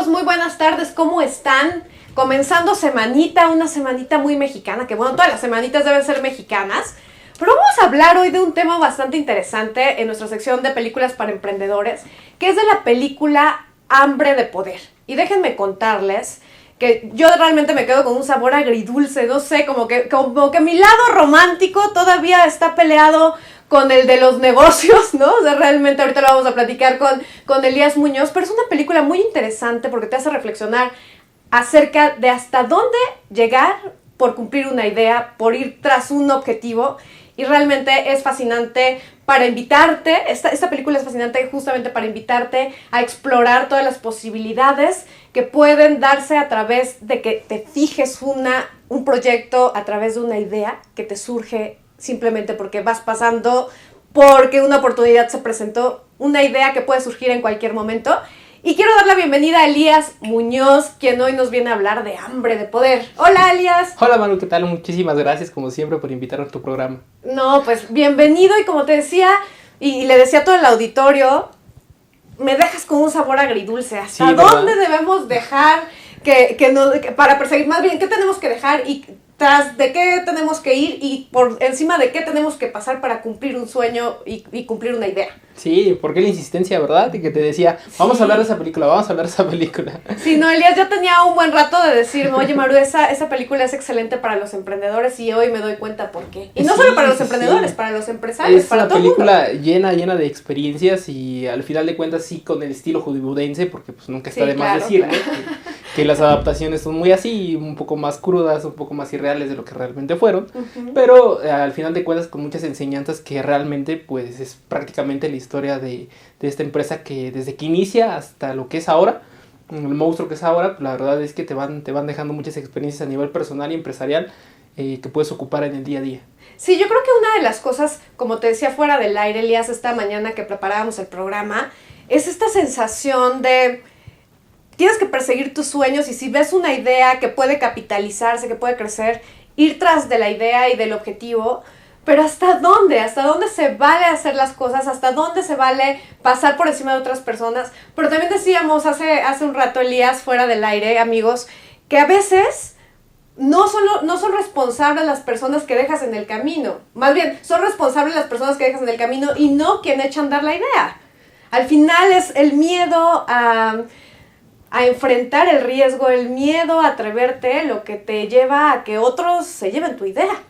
muy buenas tardes, ¿cómo están? Comenzando semanita, una semanita muy mexicana, que bueno, todas las semanitas deben ser mexicanas, pero vamos a hablar hoy de un tema bastante interesante en nuestra sección de películas para emprendedores, que es de la película Hambre de Poder. Y déjenme contarles que yo realmente me quedo con un sabor agridulce, no sé, como que mi lado romántico todavía está peleado con el de los negocios, ¿no? O sea, realmente ahorita lo vamos a platicar con Elías Muñoz, pero es una película muy interesante porque te hace reflexionar acerca de hasta dónde llegar por cumplir una idea, por ir tras un objetivo, y realmente es fascinante para invitarte, esta película es fascinante justamente para invitarte a explorar todas las posibilidades que pueden darse a través de que te fijes un proyecto, a través de una idea que te surge simplemente porque vas pasando, porque una oportunidad se presentó, una idea que puede surgir en cualquier momento. Y quiero dar la bienvenida a Elías Muñoz, quien hoy nos viene a hablar de Hambre de Poder. Hola, Elías. Hola, Manu, ¿qué tal? Muchísimas gracias, como siempre, por invitarme a tu programa. No, pues bienvenido, y como te decía, y le decía a todo el auditorio, me dejas con un sabor agridulce. ¿Hasta dónde debemos dejar para perseguir? Más bien, ¿qué tenemos que dejar y tras de qué tenemos que ir y por encima de qué tenemos que pasar para cumplir un sueño y cumplir una idea? Sí, porque la insistencia, ¿verdad? Y que te decía, vamos a hablar de esa película, vamos a hablar de esa película. Sí, no, Elías ya tenía un buen rato de decirme, oye, Maru, esa película es excelente para los emprendedores, y hoy me doy cuenta por qué. Y no solo para los emprendedores, para los empresarios, para todo el mundo. Es una película llena de experiencias, y al final de cuentas sí con el estilo hollywoodense, porque pues nunca está de más decir, ¿no? Que las adaptaciones son muy así, un poco más crudas, un poco más irreales de lo que realmente fueron, pero al final de cuentas con muchas enseñanzas que realmente pues es prácticamente la historia de esta empresa, que desde que inicia hasta lo que es ahora, el monstruo que es ahora, la verdad es que te van dejando muchas experiencias a nivel personal y empresarial que puedes ocupar en el día a día. Sí, yo creo que una de las cosas, como te decía fuera del aire, Elías, esta mañana que preparábamos el programa, es esta sensación de tienes que perseguir tus sueños, y si ves una idea que puede capitalizarse, que puede crecer, ir tras de la idea y del objetivo, pero ¿hasta dónde? ¿Hasta dónde se vale hacer las cosas? ¿Hasta dónde se vale pasar por encima de otras personas? Pero también decíamos hace un rato, Elías, fuera del aire, amigos, que a veces no son responsables las personas que dejas en el camino. Más bien, son responsables las personas que dejas en el camino y no quien echa a andar la idea. Al final es el miedo a enfrentar el riesgo, el miedo a atreverte, lo que te lleva a que otros se lleven tu idea.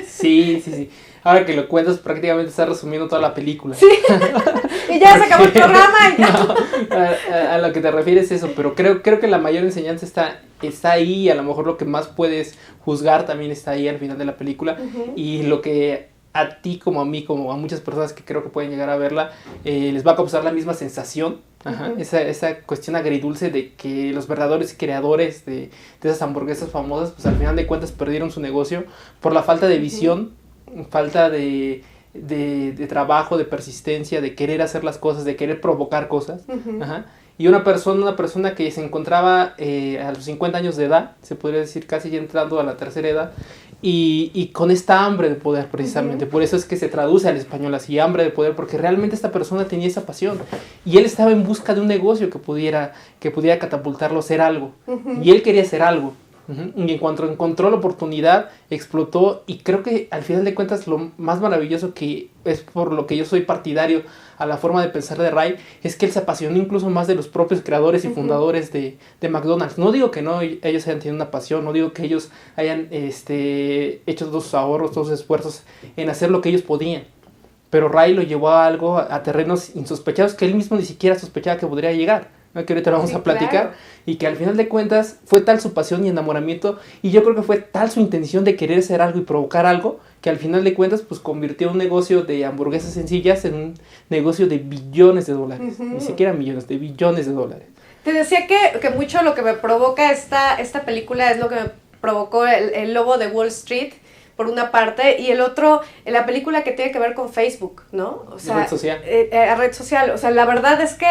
Sí. Ahora que lo cuentas, prácticamente estás resumiendo toda la película. Sí, y ya se acabó el programa. Y ya. No, a lo que te refieres eso, pero creo que la mayor enseñanza está ahí, a lo mejor lo que más puedes juzgar también está ahí al final de la película, y lo que a ti como a mí, como a muchas personas que creo que pueden llegar a verla, les va a causar la misma sensación. Esa cuestión agridulce de que los verdaderos creadores de esas hamburguesas famosas, pues al final de cuentas perdieron su negocio por la falta de visión, falta de trabajo, de persistencia, de querer hacer las cosas, de querer provocar cosas. Y una persona que se encontraba a los 50 años de edad, se podría decir casi ya entrando a la tercera edad, y con esta hambre de poder precisamente, por eso es que se traduce al español así, hambre de poder, porque realmente esta persona tenía esa pasión, y él estaba en busca de un negocio que pudiera catapultarlo a hacer algo, y él quería hacer algo. Y en cuanto encontró la oportunidad, explotó, y creo que al final de cuentas lo más maravilloso, que es por lo que yo soy partidario a la forma de pensar de Ray, es que él se apasionó incluso más de los propios creadores y fundadores de McDonald's. No digo que no ellos hayan tenido una pasión, no digo que ellos hayan hecho todos sus ahorros, todos sus esfuerzos en hacer lo que ellos podían, pero Ray lo llevó a algo, a terrenos insospechados que él mismo ni siquiera sospechaba que podría llegar, ¿no? Que ahorita lo vamos a platicar, claro. Y que al final de cuentas fue tal su pasión y enamoramiento, y yo creo que fue tal su intención de querer hacer algo y provocar algo, que al final de cuentas pues convirtió un negocio de hamburguesas sencillas en un negocio de billones de dólares, ni siquiera millones, de billones de dólares. Te decía que mucho lo que me provoca esta película es lo que me provocó el Lobo de Wall Street, por una parte, y el otro, la película que tiene que ver con Facebook, ¿no? O sea, red social. Red social, o sea, la verdad es que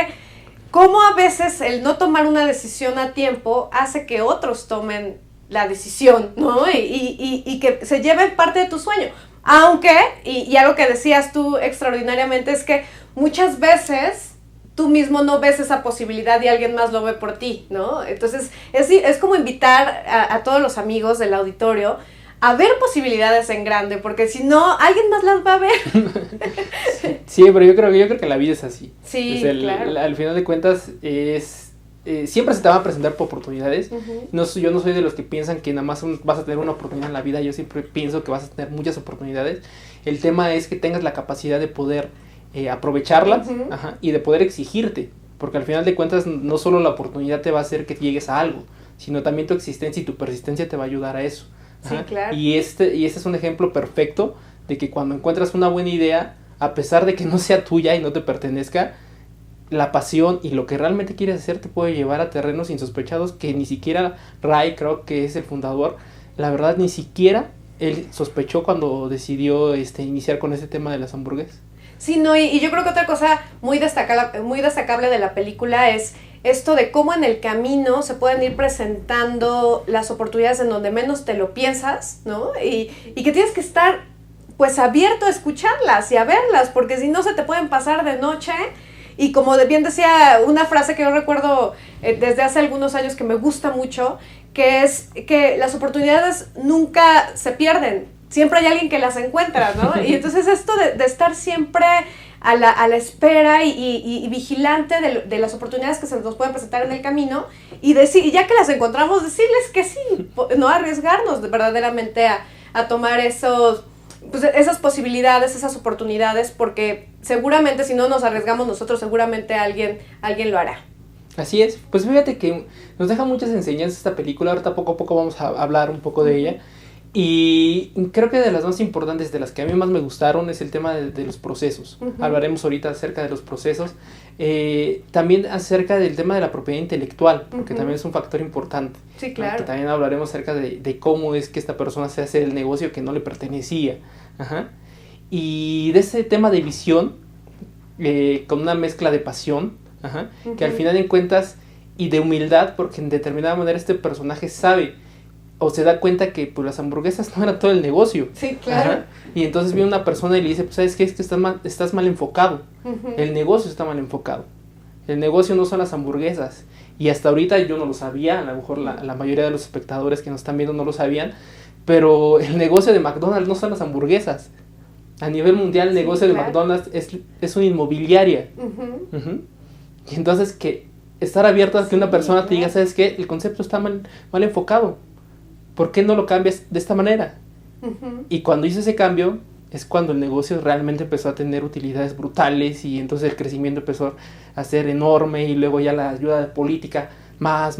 cómo a veces el no tomar una decisión a tiempo hace que otros tomen la decisión, ¿no? Y que se lleven parte de tu sueño. Aunque, y algo que decías tú extraordinariamente, es que muchas veces tú mismo no ves esa posibilidad y alguien más lo ve por ti, ¿no? Entonces, es como invitar a todos los amigos del auditorio a ver posibilidades en grande, porque si no, alguien más las va a ver. Sí, pero yo creo que la vida es así. Sí, claro. Al final de cuentas, siempre se te van a presentar oportunidades. Yo no soy de los que piensan que nada más vas a tener una oportunidad en la vida. Yo siempre pienso que vas a tener muchas oportunidades. El tema es que tengas la capacidad de poder aprovecharlas y de poder exigirte. Porque al final de cuentas, no solo la oportunidad te va a hacer que llegues a algo, sino también tu existencia y tu persistencia te va a ayudar a eso. Sí, claro. Y este es un ejemplo perfecto de que cuando encuentras una buena idea, a pesar de que no sea tuya y no te pertenezca, la pasión y lo que realmente quieres hacer te puede llevar a terrenos insospechados que ni siquiera Ray Kroc, que es el fundador, la verdad ni siquiera él sospechó cuando decidió iniciar con ese tema de las hamburguesas. Sí, no, y yo creo que otra cosa muy destacable de la película es esto de cómo en el camino se pueden ir presentando las oportunidades en donde menos te lo piensas, ¿no? Y que tienes que estar, pues, abierto a escucharlas y a verlas, porque si no se te pueden pasar de noche. Y como bien decía una frase que yo recuerdo desde hace algunos años que me gusta mucho, que es que las oportunidades nunca se pierden, siempre hay alguien que las encuentra, ¿no? Y entonces esto de estar siempre a la espera y vigilante de las oportunidades que se nos pueden presentar en el camino y ya que las encontramos, decirles que sí, no arriesgarnos verdaderamente a tomar esas posibilidades, esas oportunidades, porque seguramente si no nos arriesgamos nosotros, seguramente alguien lo hará. Así es, pues fíjate que nos deja muchas enseñanzas esta película, ahorita poco a poco vamos a hablar un poco de ella. Y creo que de las más importantes, de las que a mí más me gustaron, es el tema de los procesos. Hablaremos ahorita acerca de los procesos. También acerca del tema de la propiedad intelectual, porque también es un factor importante. Sí, claro. Que también hablaremos acerca de cómo es que esta persona se hace el negocio que no le pertenecía. Y de ese tema de visión, con una mezcla de pasión, que al final de cuentas, y de humildad, porque en determinada manera este personaje sabe o se da cuenta que pues las hamburguesas no eran todo el negocio. Sí, claro. Y entonces viene una persona y le dice, pues ¿sabes qué? Es que estás mal enfocado. El negocio está mal enfocado. El negocio no son las hamburguesas. Y hasta ahorita yo no lo sabía, a lo mejor la mayoría de los espectadores que nos están viendo no lo sabían, pero el negocio de McDonald's no son las hamburguesas. A nivel mundial el negocio de McDonald's es una inmobiliaria. Y entonces que estar abierto a que una persona te diga, ¿sabes qué? El concepto está mal enfocado. ¿Por qué no lo cambias de esta manera? Y cuando hizo ese cambio, es cuando el negocio realmente empezó a tener utilidades brutales y entonces el crecimiento empezó a ser enorme y luego ya la ayuda política más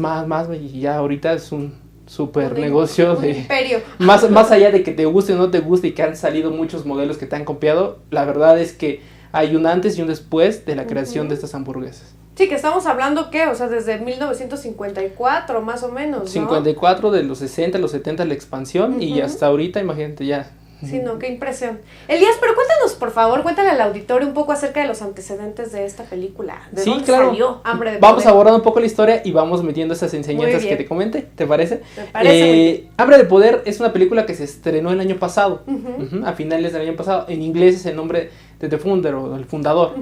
y ya ahorita es un super negocio de imperio. Más allá de que te guste o no te guste y que han salido muchos modelos que te han copiado, la verdad es que hay un antes y un después de la creación de estas hamburguesas. Sí, que estamos hablando, ¿qué? O sea, desde 1954, más o menos, ¿no? 54, de los 60, los 70, la expansión, y hasta ahorita, imagínate, ya. Sí, no, qué impresión. Elías, pero cuéntanos, por favor, cuéntale al auditorio un poco acerca de los antecedentes de esta película. ¿De dónde salió Hambre de Poder? Vamos abordando un poco la historia y vamos metiendo esas enseñanzas que te comenté, ¿te parece? Me parece muy bien. Hambre de Poder es una película que se estrenó el año pasado, a finales del año pasado. En inglés es el nombre de The Founder, o el fundador.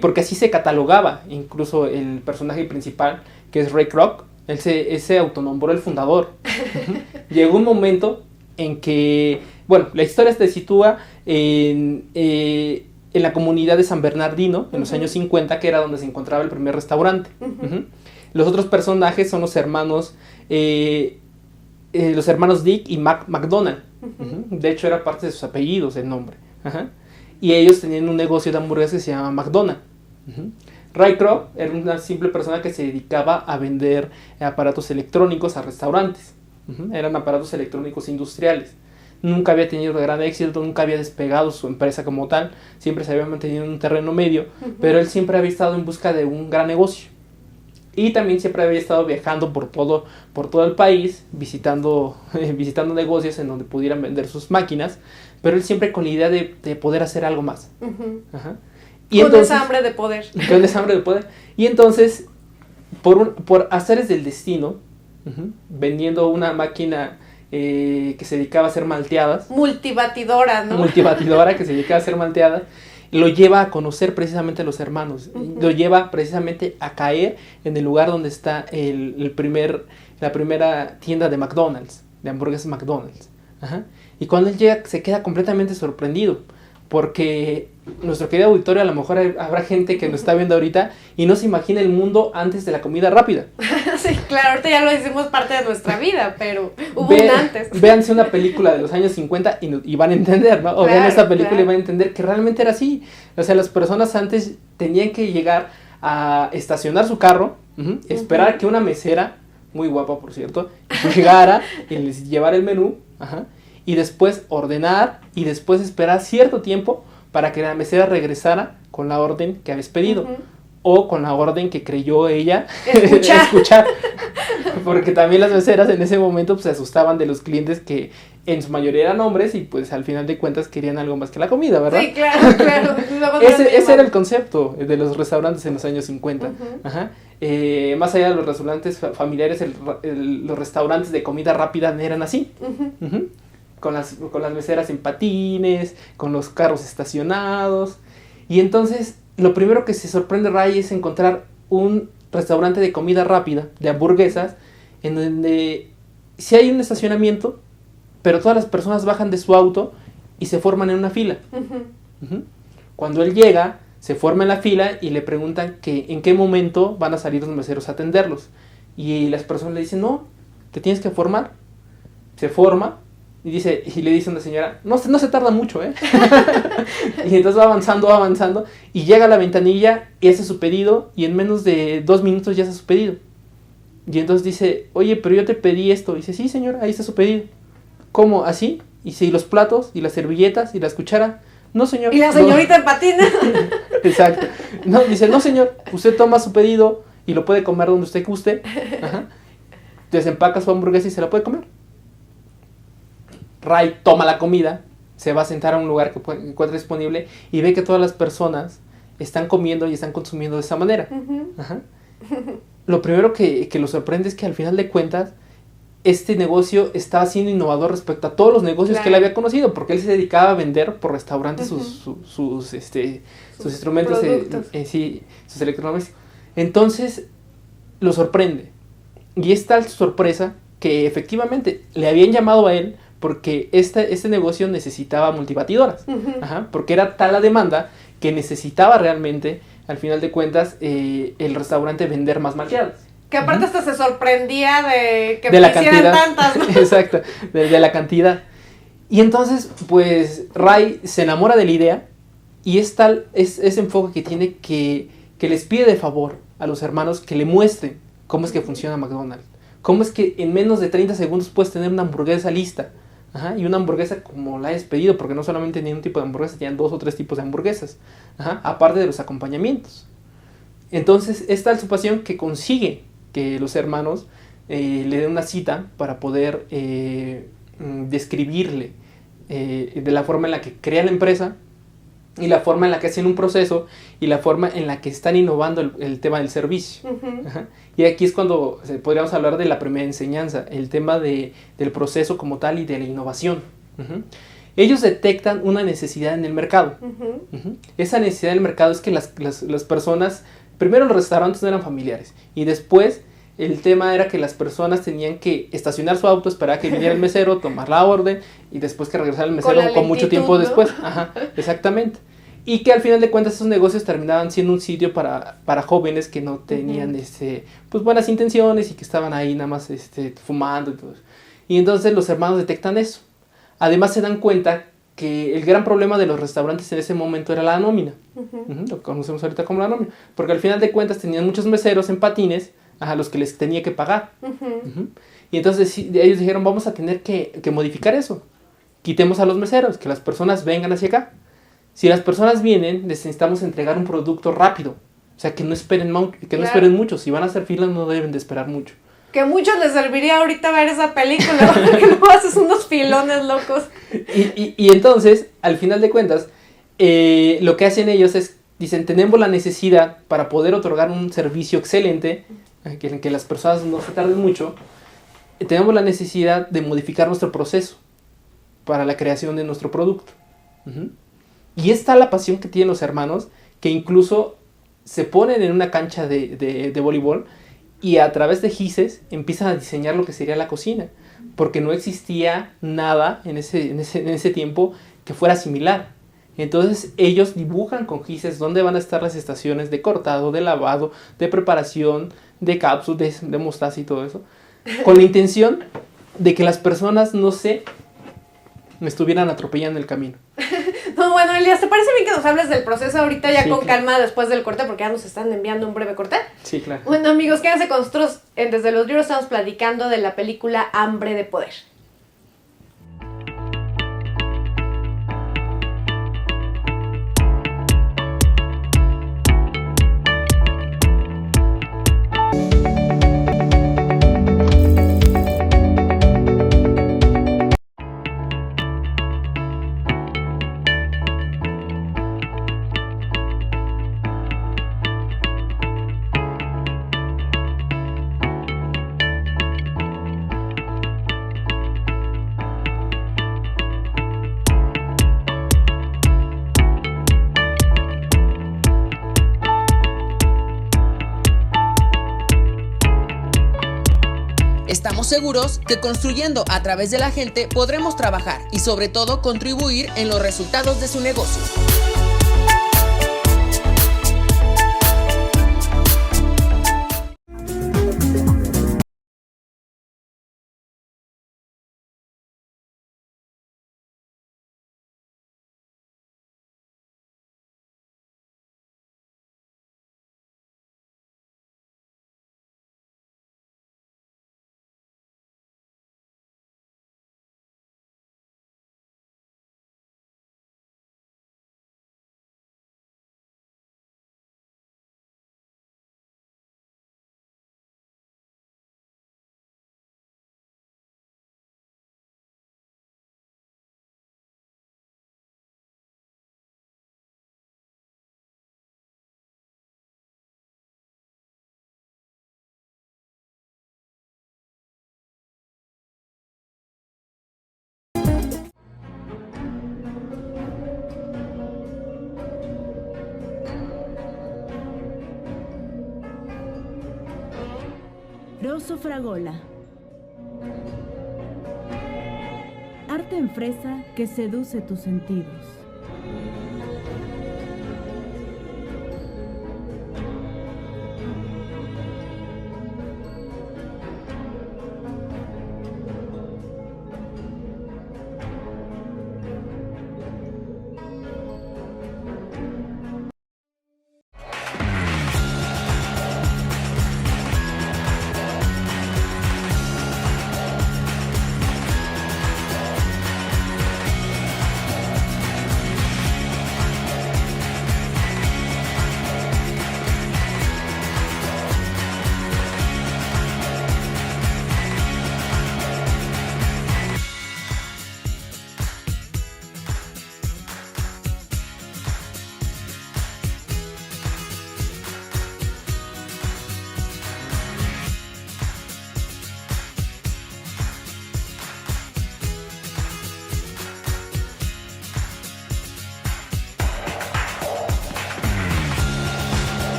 Porque así se catalogaba, incluso el personaje principal, que es Ray Kroc, él se autonombró el fundador. Llegó un momento en que, bueno, la historia se sitúa en la comunidad de San Bernardino, en los años 50, que era donde se encontraba el primer restaurante. Los otros personajes son los hermanos Dick y Mac McDonald. De hecho, era parte de sus apellidos el nombre. Y ellos tenían un negocio de hamburguesas que se llama McDonald's. Ray Kroc era una simple persona que se dedicaba a vender aparatos electrónicos a restaurantes. Eran aparatos electrónicos industriales. Nunca había tenido gran éxito, nunca había despegado su empresa como tal. Siempre se había mantenido en un terreno medio, pero él siempre había estado en busca de un gran negocio. Y también siempre había estado viajando por todo el país, visitando negocios en donde pudieran vender sus máquinas, pero él siempre con la idea de poder hacer algo más. Y con entonces, esa hambre de poder. Con esa hambre de poder. Y entonces, por azares del destino, vendiendo una máquina que se dedicaba a hacer malteadas. Multibatidora, ¿no? Multibatidora que se dedicaba a hacer malteadas. lo lleva a conocer precisamente a los hermanos, lo lleva precisamente a caer en el lugar donde está la primera tienda de McDonald's, de hamburguesas McDonald's. Ajá. Y cuando él llega se queda completamente sorprendido, porque nuestro querido auditorio, a lo mejor habrá gente que nos está viendo ahorita y no se imagina el mundo antes de la comida rápida. Sí, claro, ahorita ya lo hicimos parte de nuestra vida, pero hubo un antes. Véanse una película de los años 50 y van a entender, ¿no? O vean esta película y van a entender que realmente era así. O sea, las personas antes tenían que llegar a estacionar su carro, esperar que una mesera, muy guapa por cierto, llegara y les llevara el menú, y después ordenar y después esperar cierto tiempo para que la mesera regresara con la orden que habías pedido. O con la orden que creyó ella escuchar. Porque también las meseras en ese momento pues, se asustaban de los clientes que en su mayoría eran hombres y pues al final de cuentas querían algo más que la comida, ¿verdad? Sí, claro. Ese era el concepto de los restaurantes en los años 50. Más allá de los restaurantes familiares, los restaurantes de comida rápida eran así. Con las meseras en patines, con los carros estacionados. Y entonces lo primero que se sorprende Ray es encontrar un restaurante de comida rápida, de hamburguesas, en donde sí hay un estacionamiento, pero todas las personas bajan de su auto y se forman en una fila. Cuando él llega, se forma en la fila y le preguntan que en qué momento van a salir los meseros a atenderlos. Y las personas le dicen, no, te tienes que formar. Se forma. Y le dice una señora, no se tarda mucho, ¿eh? Y entonces va avanzando, y llega a la ventanilla y hace su pedido, y en menos de 2 minutos ya hace su pedido. Y entonces dice, oye, pero yo te pedí esto. Y dice, sí, señor, ahí está su pedido. ¿Cómo? ¿Así? Y sí, los platos, y las servilletas, y las cucharas. No, señor. Y la señorita en patines. Exacto. No, dice, no, señor, usted toma su pedido y lo puede comer donde usted guste. Desempaca su hamburguesa y se la puede comer. Ray toma la comida, se va a sentar a un lugar que encuentra disponible y ve que todas las personas están comiendo y están consumiendo de esa manera. Lo primero que lo sorprende es que al final de cuentas este negocio estaba siendo innovador respecto a todos los negocios que él había conocido, porque él se dedicaba a vender por restaurantes sus instrumentos, sus electrodomésticos. Entonces lo sorprende. Y es tal su sorpresa que efectivamente le habían llamado a él porque este negocio necesitaba multibatidoras, porque era tal la demanda que necesitaba realmente, al final de cuentas, el restaurante vender más malteadas. Que aparte hasta se sorprendía de que de la hicieran cantidad, tantas, ¿no? Exacto, de la cantidad. Y entonces, pues, Ray se enamora de la idea y es tal ese enfoque que tiene que les pide de favor a los hermanos que le muestren cómo es que funciona McDonald's. Cómo es que en menos de 30 segundos puedes tener una hamburguesa lista. Y una hamburguesa como la hayas pedido, porque no solamente tenían un tipo de hamburguesa, tenían 2 o 3 tipos de hamburguesas, aparte de los acompañamientos. Entonces es tal su pasión que consigue que los hermanos le den una cita para poder describirle de la forma en la que crea la empresa y la forma en la que hacen un proceso y la forma en la que están innovando el tema del servicio. Y aquí es cuando podríamos hablar de la primera enseñanza, el tema del proceso como tal y de la innovación. Ellos detectan una necesidad en el mercado. Esa necesidad en el mercado es que las personas, primero los restaurantes no eran familiares y después el tema era que las personas tenían que estacionar su auto, esperar a que viniera el mesero, tomar la orden y después que regresara el mesero con mucho tiempo, ¿no?, después. Exactamente. Y que al final de cuentas esos negocios terminaban siendo un sitio para jóvenes que no tenían pues buenas intenciones y que estaban ahí nada más fumando y todo. Y entonces los hermanos detectan eso. Además se dan cuenta que el gran problema de los restaurantes en ese momento era la nómina. Lo que conocemos ahorita como la nómina. Porque al final de cuentas tenían muchos meseros en patines a los que les tenía que pagar. Y entonces ellos dijeron, vamos a tener que modificar eso. Quitemos a los meseros, que las personas vengan hacia acá. Si las personas vienen, les necesitamos entregar un producto rápido. O sea, que no esperen no esperen mucho. Si van a hacer filas, no deben de esperar mucho. Que a muchos les serviría ahorita ver esa película, porque luego haces unos filones locos. Y entonces, al final de cuentas, lo que hacen ellos es, dicen, tenemos la necesidad para poder otorgar un servicio excelente, que las personas no se tarden mucho, tenemos la necesidad de modificar nuestro proceso para la creación de nuestro producto. Y está la pasión que tienen los hermanos, que incluso se ponen en una cancha de voleibol y a través de gises empiezan a diseñar lo que sería la cocina, porque no existía nada en ese tiempo que fuera similar. Entonces ellos dibujan con gises dónde van a estar las estaciones de cortado, de lavado, de preparación, de cápsulas, de mostaza y todo eso, con la intención de que las personas, no sé, me estuvieran atropellando en el camino. No, bueno, Elías, ¿te parece bien que nos hables del proceso ahorita ya Sí, con claro. calma después del corte? Porque ya nos están enviando un breve corte. Sí, claro. Bueno, amigos, quédense con nosotros. Desde los libros estamos platicando de la película Hambre de Poder. Estamos seguros que construyendo a través de la gente podremos trabajar y sobre todo contribuir en los resultados de su negocio. Rosso Fragola. Arte en fresa que seduce tus sentidos.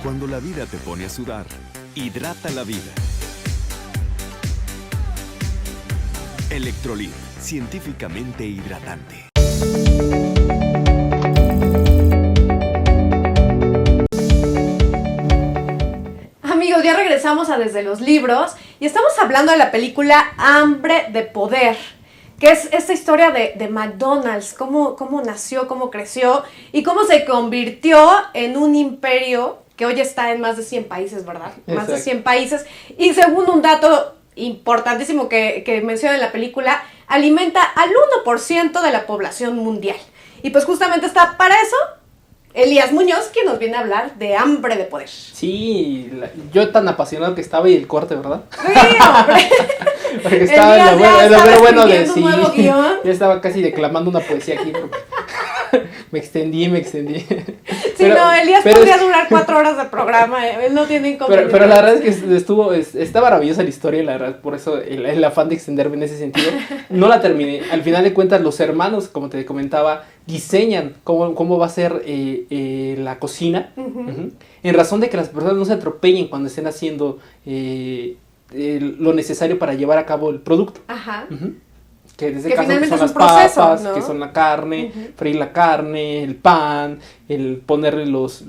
Cuando la vida te pone a sudar, hidrata la vida. Electrolit, científicamente hidratante. Amigos, ya regresamos a Desde los Libros y estamos hablando de la película Hambre de Poder, que es esta historia de McDonald's, cómo nació, cómo creció y cómo se convirtió en un imperio que hoy está en más de 100 países, ¿verdad? Exacto. Más de 100 países. Y según un dato importantísimo que menciona en la película, alimenta al 1% de la población mundial. Y pues justamente está para eso Elías Muñoz, quien nos viene a hablar de Hambre de Poder. Sí, yo tan apasionado que estaba y el corte, ¿verdad? Sí, hombre. Porque estaba Elías ya estaba bueno de escribiendo un nuevo guión. Ya estaba casi declamando una poesía aquí. Me extendí. Sí, no, Elías podría durar 4 horas de programa, él no tiene inconveniente. Pero la verdad es que está maravillosa la historia, la verdad, por eso el afán de extenderme en ese sentido. No la terminé. Al final de cuentas, los hermanos, como te comentaba, diseñan cómo va a ser la cocina, en razón de que las personas no se atropellen cuando estén haciendo lo necesario para llevar a cabo el producto. Ajá. Que desde que caso finalmente son es las un proceso, papas, ¿no? que son la carne, freír la carne, el pan, el ponerle los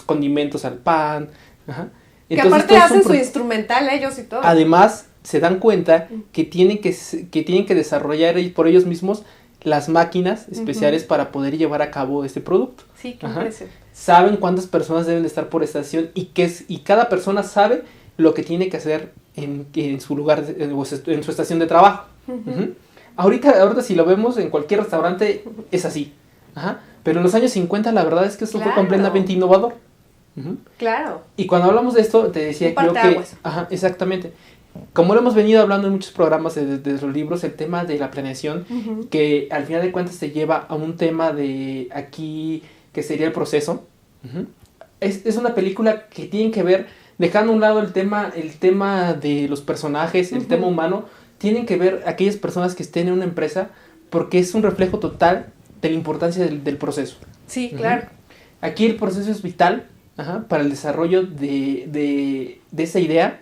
condimentos al pan. Ajá. Que Entonces, aparte todo es hacen un su instrumental ellos y todo. Además, se dan cuenta que tienen que desarrollar por ellos mismos las máquinas especiales para poder llevar a cabo este producto. Sí, qué Ajá. impresión. Saben cuántas personas deben de estar por estación y cada persona sabe lo que tiene que hacer en su lugar, en su estación de trabajo. Ahorita si lo vemos en cualquier restaurante es así. Ajá. Pero en los años 50 la verdad es que esto fue completamente innovador. Claro. Y cuando hablamos de esto, te decía creo que... Ajá, exactamente. Como lo hemos venido hablando en muchos programas de los libros, el tema de la planeación, que al final de cuentas te lleva a un tema de aquí, que sería el proceso. Es una película que tiene que ver, dejando a un lado el tema de los personajes, el tema humano, tienen que ver aquellas personas que estén en una empresa, porque es un reflejo total de la importancia del proceso. Sí, claro. Aquí el proceso es vital para el desarrollo de esa idea,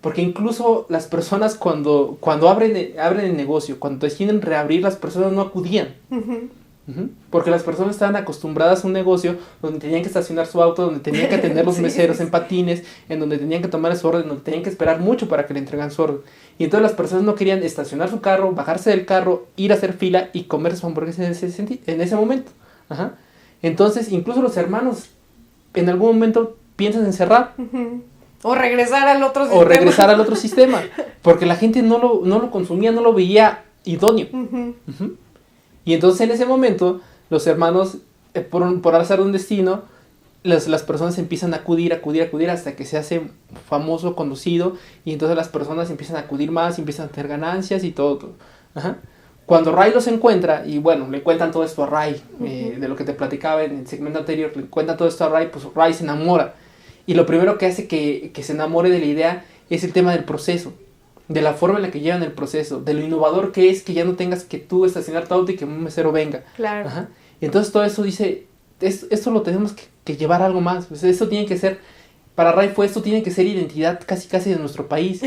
porque incluso las personas cuando abren el negocio, cuando deciden reabrir, las personas no acudían. Porque las personas estaban acostumbradas a un negocio donde tenían que estacionar su auto, donde tenían que atender los meseros en patines, en donde tenían que tomar su orden, donde tenían que esperar mucho para que le entregan su orden. Y entonces las personas no querían estacionar su carro, bajarse del carro, ir a hacer fila y comer su hamburguesa en ese momento. Entonces, incluso los hermanos en algún momento piensan en cerrar. O regresar al otro sistema. Porque la gente no lo consumía, no lo veía idóneo. Y entonces en ese momento, los hermanos, por azar de un destino, las personas empiezan a acudir hasta que se hace famoso, conocido, y entonces las personas empiezan a acudir más, empiezan a tener ganancias y todo. Cuando Ray los encuentra, y bueno, le cuentan todo esto a Ray, de lo que te platicaba en el segmento anterior, le cuentan todo esto a Ray, pues Ray se enamora. Y lo primero que hace que se enamore de la idea es el tema del proceso. De la forma en la que llevan el proceso, de lo innovador que es que ya no tengas que tú estacionar tu auto y que un mesero venga. Claro. Y entonces todo eso dice, esto lo tenemos que llevar a algo más. Pues esto tiene que ser, para Ray esto tiene que ser identidad casi de nuestro país.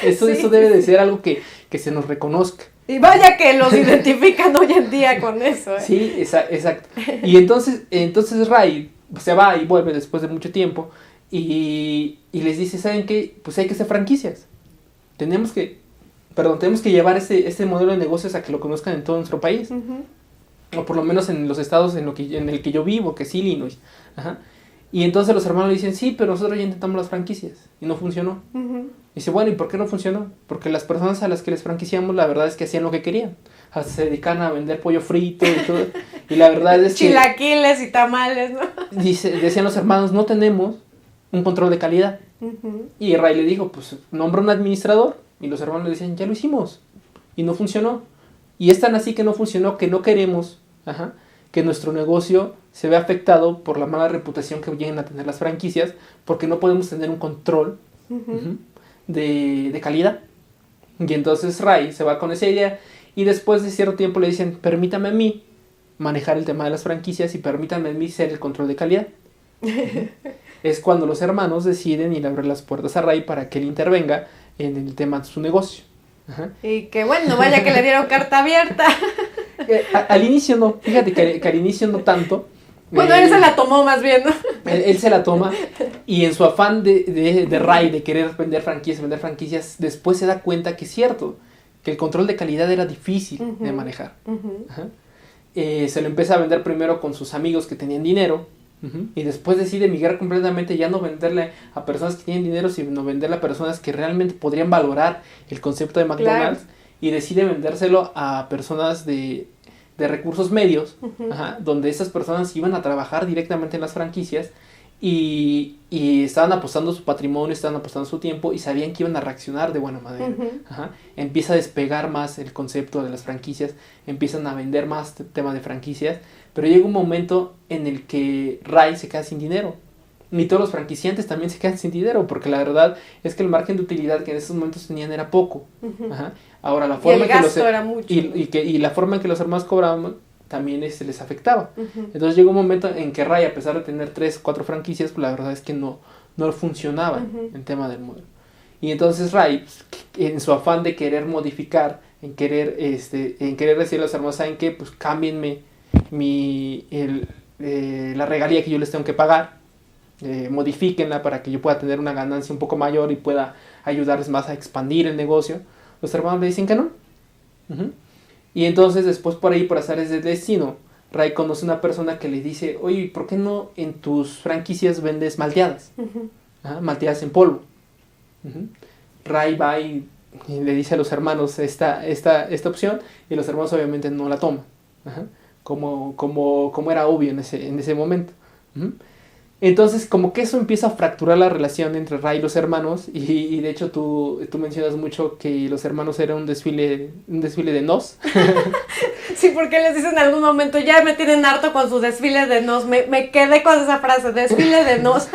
Esto debe de ser algo que se nos reconozca. Y vaya que los identifican hoy en día con eso. Sí, exacto. Y entonces Ray se va y vuelve después de mucho tiempo y les dice, ¿saben qué? Pues hay que hacer franquicias. Tenemos que llevar este modelo de negocios a que lo conozcan en todo nuestro país. O por lo menos en los estados en el que yo vivo, que es Illinois. Y entonces los hermanos le dicen, sí, pero nosotros ya intentamos las franquicias y no funcionó. Dice, bueno, ¿y por qué no funcionó? Porque las personas a las que les franquiciamos, la verdad es que hacían lo que querían. Hasta se dedican a vender pollo frito y todo. Y la verdad es que... Chilaquiles y tamales, ¿no? Decían los hermanos, no tenemos un control de calidad. Y Ray le dijo, pues nombra un administrador. Y los hermanos le decían, ya lo hicimos. Y no funcionó. Y es tan así que no funcionó que no queremos que nuestro negocio se vea afectado por la mala reputación que lleguen a tener las franquicias, porque no podemos tener un control de calidad. Y entonces Ray se va con esa idea y después de cierto tiempo le dicen, permítame a mí manejar el tema de las franquicias y permítame a mí ser el control de calidad. Es cuando los hermanos deciden ir a abrir las puertas a Ray para que él intervenga en el tema de su negocio. Y que bueno, vaya que le dieron carta abierta. Al inicio no, fíjate que al inicio no tanto. Bueno, él se la tomó más bien, ¿no? Él se la toma y en su afán de Ray de querer vender franquicias, después se da cuenta que es cierto, que el control de calidad era difícil de manejar. Se lo empieza a vender primero con sus amigos que tenían dinero. Y después decide migrar completamente, ya no venderle a personas que tienen dinero, sino venderle a personas que realmente podrían valorar el concepto de McDonald's. Claro. Y decide vendérselo a personas de de recursos medios, donde esas personas iban a trabajar directamente en las franquicias y estaban apostando su patrimonio, estaban apostando su tiempo y sabían que iban a reaccionar de buena manera. Empieza a despegar más el concepto de las franquicias, empiezan a vender más tema de franquicias, pero llega un momento en el que Ray se queda sin dinero. Ni todos los franquiciantes también se quedan sin dinero, porque la verdad es que el margen de utilidad que en esos momentos tenían era poco. Ahora, la forma y el gasto era mucho. Y la forma en que los hermanos cobraban también les afectaba. Entonces llegó un momento en que Ray, a pesar de tener 3 o 4 franquicias, pues la verdad es que no funcionaba el tema del modelo. Y entonces Ray, pues, en su afán de querer modificar, en querer decirle a los hermanos, ¿saben qué? Pues cámbienme la regalía que yo les tengo que pagar, modifíquenla para que yo pueda tener una ganancia un poco mayor y pueda ayudarles más a expandir el negocio. Los hermanos le dicen que no. Y entonces después por ahí, por azares del destino, Ray conoce una persona que le dice, oye, ¿por qué no en tus franquicias vendes malteadas? Malteadas en polvo. Ray va y le dice a los hermanos esta opción, y los hermanos obviamente no la toman, como era obvio en ese momento. Entonces, como que eso empieza a fracturar la relación entre Ray y los hermanos, y de hecho tú mencionas mucho que los hermanos eran un desfile de nos. Sí, porque les dicen en algún momento, ya me tienen harto con su desfile de nos, me quedé con esa frase, desfile de nos,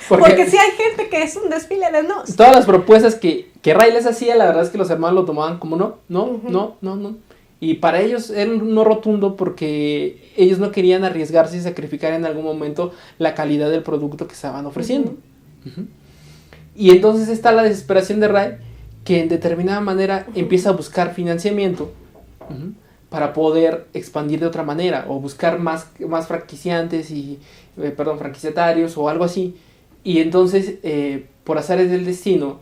porque sí hay gente que es un desfile de nos. Todas las propuestas que Ray les hacía, la verdad es que los hermanos lo tomaban como no. Y para ellos era un no rotundo, porque ellos no querían arriesgarse y sacrificar en algún momento la calidad del producto que estaban ofreciendo. Y entonces está la desesperación de Ray, que en determinada manera empieza a buscar financiamiento para poder expandir de otra manera, o buscar más franquiciantes franquiciatarios o algo así. Y entonces, por azares del destino,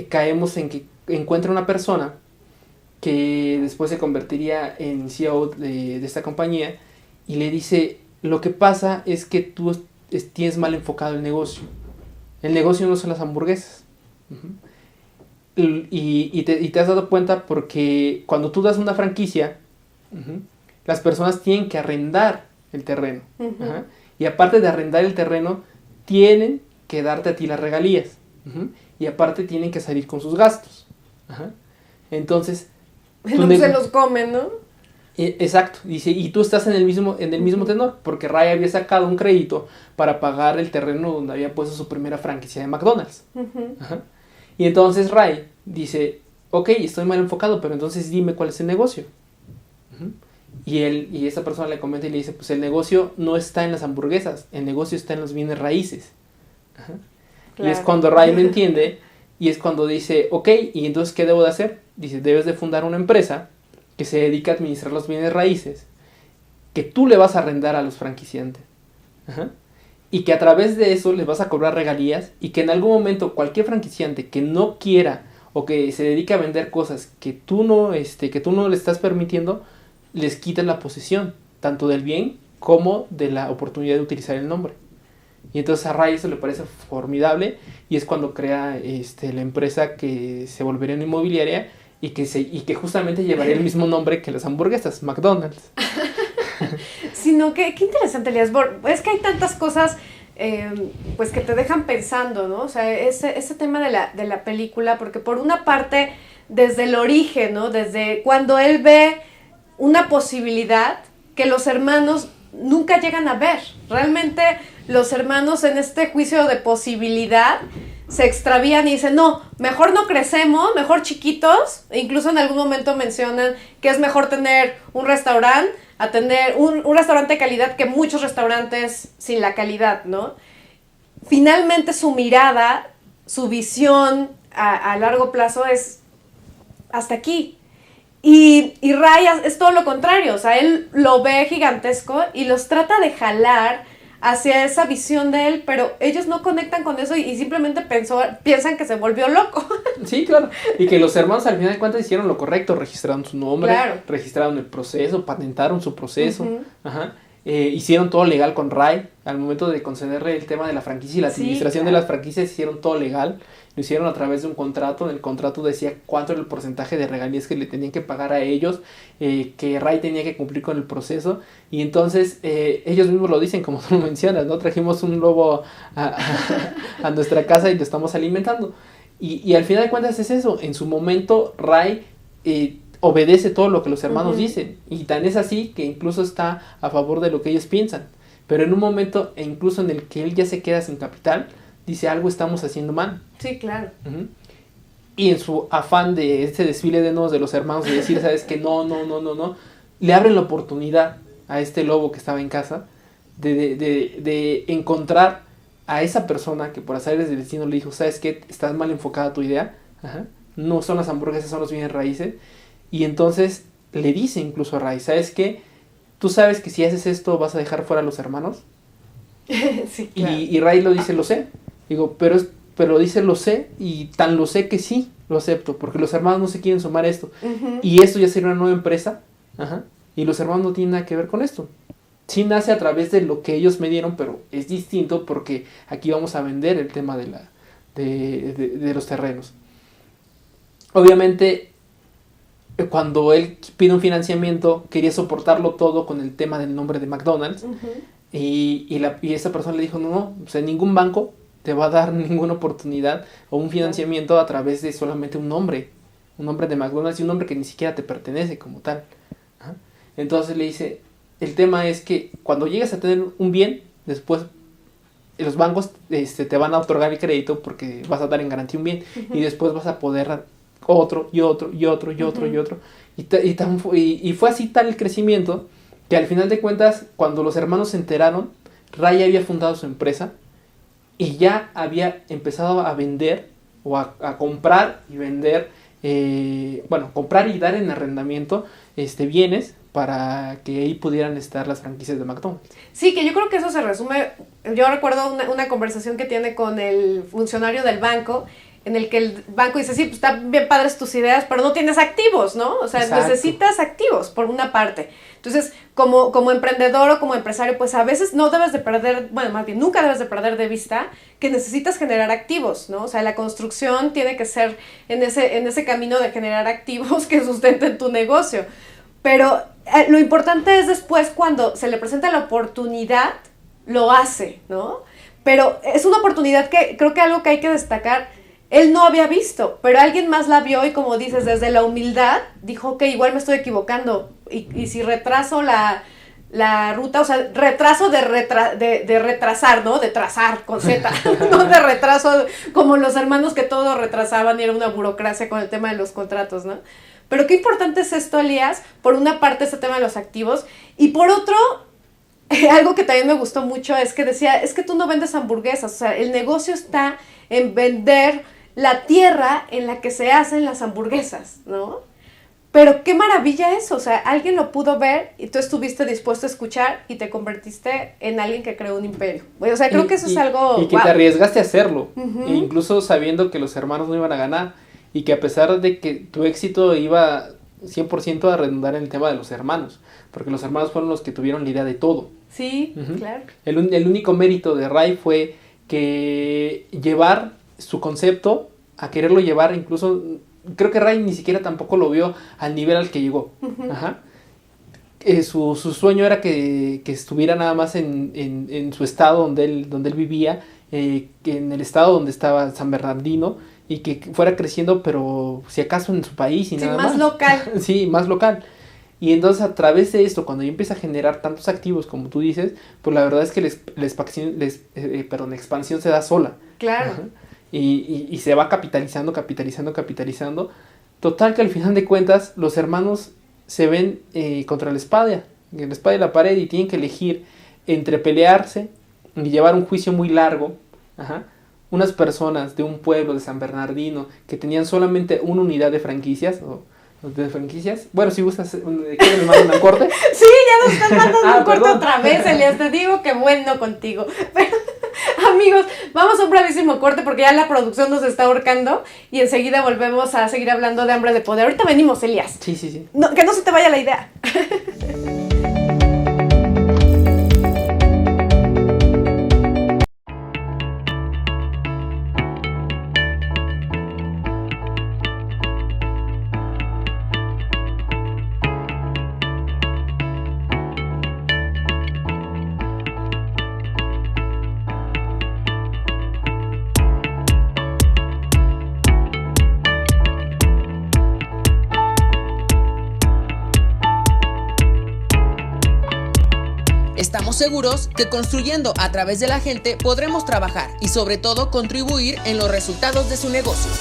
caemos en que encuentra una persona que después se convertiría en CEO de esta compañía, y le dice, lo que pasa es que tú tienes mal enfocado el negocio. El negocio no son las hamburguesas. Y te has dado cuenta porque cuando tú das una franquicia, las personas tienen que arrendar el terreno. Y aparte de arrendar el terreno, tienen que darte a ti las regalías. Y aparte tienen que salir con sus gastos. Entonces, no se los comen, ¿no? Exacto, dice, y tú estás en el mismo tenor, porque Ray había sacado un crédito para pagar el terreno donde había puesto su primera franquicia de McDonald's. Y entonces Ray dice, ok, estoy mal enfocado, pero entonces dime cuál es el negocio. Y esa persona le comenta y le dice, pues el negocio no está en las hamburguesas, el negocio está en los bienes raíces. Claro. Y es cuando Ray lo entiende, y es cuando dice, ok, ¿y entonces qué debo de hacer? Dice, debes de fundar una empresa que se dedica a administrar los bienes raíces, que tú le vas a arrendar a los franquiciantes. Y que a través de eso les vas a cobrar regalías, y que en algún momento cualquier franquiciante que no quiera o que se dedique a vender cosas que tú no le estás permitiendo, les quitas la posesión, tanto del bien como de la oportunidad de utilizar el nombre. Y entonces a Ray eso le parece formidable, y es cuando crea la empresa que se volvería una inmobiliaria y que justamente llevaría el mismo nombre que las hamburguesas, McDonald's. Sino que, qué interesante, Elías. Es que hay tantas cosas pues que te dejan pensando, ¿no? O sea, ese tema de la película, porque por una parte, desde el origen, ¿no? Desde cuando él ve una posibilidad que los hermanos nunca llegan a ver. Realmente los hermanos en este juicio de posibilidad se extravían y dicen, no, mejor no crecemos, mejor chiquitos. E incluso en algún momento mencionan que es mejor tener un restaurante a tener un restaurante de calidad que muchos restaurantes sin la calidad, ¿no? Finalmente su mirada, su visión a largo plazo es hasta aquí. Y Ray es todo lo contrario, o sea, él lo ve gigantesco y los trata de jalar hacia esa visión de él, pero ellos no conectan con eso y simplemente piensan que se volvió loco. Sí, claro, y que los hermanos al final de cuentas hicieron lo correcto, registraron su nombre, claro, registraron el proceso, patentaron su proceso, hicieron todo legal con Ray. Al momento de concederle el tema de la franquicia y la administración de las franquicias, hicieron todo legal. Lo hicieron a través de un contrato. En el contrato decía cuánto era el porcentaje de regalías que le tenían que pagar a ellos, que Ray tenía que cumplir con el proceso. Y entonces ellos mismos lo dicen, como tú lo mencionas, ¿no? Trajimos un lobo a nuestra casa y lo estamos alimentando. Y al final de cuentas es eso. En su momento Ray obedece todo lo que los hermanos dicen. Y tan es así que incluso está a favor de lo que ellos piensan. Pero en un momento, e incluso en el que él ya se queda sin capital, dice algo estamos haciendo mal. Sí, claro. Y en su afán de este desfile de nuevos de los hermanos, de decir, ¿sabes qué? No, le abren la oportunidad a este lobo que estaba en casa de encontrar a esa persona que por azares del destino le dijo, ¿sabes qué? Estás mal enfocada tu idea. No son las hamburguesas, son los bienes raíces. Y entonces le dice incluso a Ray, ¿sabes qué? ¿Tú sabes que si haces esto vas a dejar fuera a los hermanos? Sí, claro. Y Ray lo dice, lo sé. Digo, pero dice, lo sé, y tan lo sé que sí, lo acepto, porque los hermanos no se quieren sumar a esto. Y esto ya sería una nueva empresa, y los hermanos no tienen nada que ver con esto. Sí nace a través de lo que ellos me dieron, pero es distinto porque aquí vamos a vender el tema de los terrenos. Obviamente, cuando él pide un financiamiento, quería soportarlo todo con el tema del nombre de McDonald's. Y esa persona le dijo, no, o sea, ningún banco te va a dar ninguna oportunidad o un financiamiento a través de solamente un nombre de McDonald's y un nombre que ni siquiera te pertenece como tal. Entonces le dice, el tema es que cuando llegues a tener un bien, después los bancos te van a otorgar el crédito porque vas a dar en garantía un bien y después vas a poder otro y otro y otro y otro y otro. Y fue así tal el crecimiento que al final de cuentas, cuando los hermanos se enteraron, Ray había fundado su empresa y ya había empezado a vender o a comprar y vender, comprar y dar en arrendamiento bienes para que ahí pudieran estar las franquicias de McDonald's. Sí, que yo creo que eso se resume, yo recuerdo una conversación que tiene con el funcionario del banco, en el que el banco dice, sí, pues están bien padres tus ideas, pero no tienes activos, ¿no? O sea, exacto, necesitas activos, por una parte. Entonces, como emprendedor o como empresario, pues a veces no debes de perder, bueno, más bien nunca debes de perder de vista que necesitas generar activos, ¿no? O sea, la construcción tiene que ser en ese camino de generar activos que sustenten tu negocio. Pero lo importante es después, cuando se le presenta la oportunidad, lo hace, ¿no? Pero es una oportunidad que creo que algo que hay que destacar, él no había visto, pero alguien más la vio y, como dices, desde la humildad dijo que igual me estoy equivocando y si retraso la ruta, o sea, retraso de retrasar, ¿no? De trazar con Z, no de retraso como los hermanos que todo retrasaban y era una burocracia con el tema de los contratos, ¿no? Pero qué importante es esto, Elías, por una parte este tema de los activos y por otro, algo que también me gustó mucho es que decía, es que tú no vendes hamburguesas, o sea, el negocio está en vender la tierra en la que se hacen las hamburguesas, ¿no? Pero qué maravilla eso, o sea, alguien lo pudo ver y tú estuviste dispuesto a escuchar y te convertiste en alguien que creó un imperio. O sea, creo que eso es algo... Y que te arriesgaste a hacerlo, incluso sabiendo que los hermanos no iban a ganar y que a pesar de que tu éxito iba 100% a redundar en el tema de los hermanos, porque los hermanos fueron los que tuvieron la idea de todo. Sí, claro. El único mérito de Ray fue que llevar su concepto a quererlo llevar, incluso creo que Ray ni siquiera tampoco lo vio al nivel al que llegó. Su sueño era que estuviera nada más en su estado donde él vivía, en el estado donde estaba San Bernardino, y que fuera creciendo, pero si acaso en su país y nada más. Sí, más local. Sí, más local. Y entonces a través de esto, cuando ya empieza a generar tantos activos como tú dices, pues la verdad es que la expansión se da sola. Claro. Y se va capitalizando. Total que al final de cuentas los hermanos se ven contra la espada y la pared y tienen que elegir entre pelearse y llevar un juicio muy largo. Unas personas de un pueblo de San Bernardino que tenían solamente una unidad de franquicias, bueno, si gustas, ¿quieres me mandan un corte? Sí, ya nos están mandando un corte otra vez, Elías, te digo que bueno contigo. Pero, amigos, vamos a un brevísimo corte porque ya la producción nos está ahorcando y enseguida volvemos a seguir hablando de Hambre de Poder. Ahorita venimos, Elías. Sí. No, que no se te vaya la idea. seguros que construyendo a través de la gente podremos trabajar y sobre todo contribuir en los resultados de su negocio.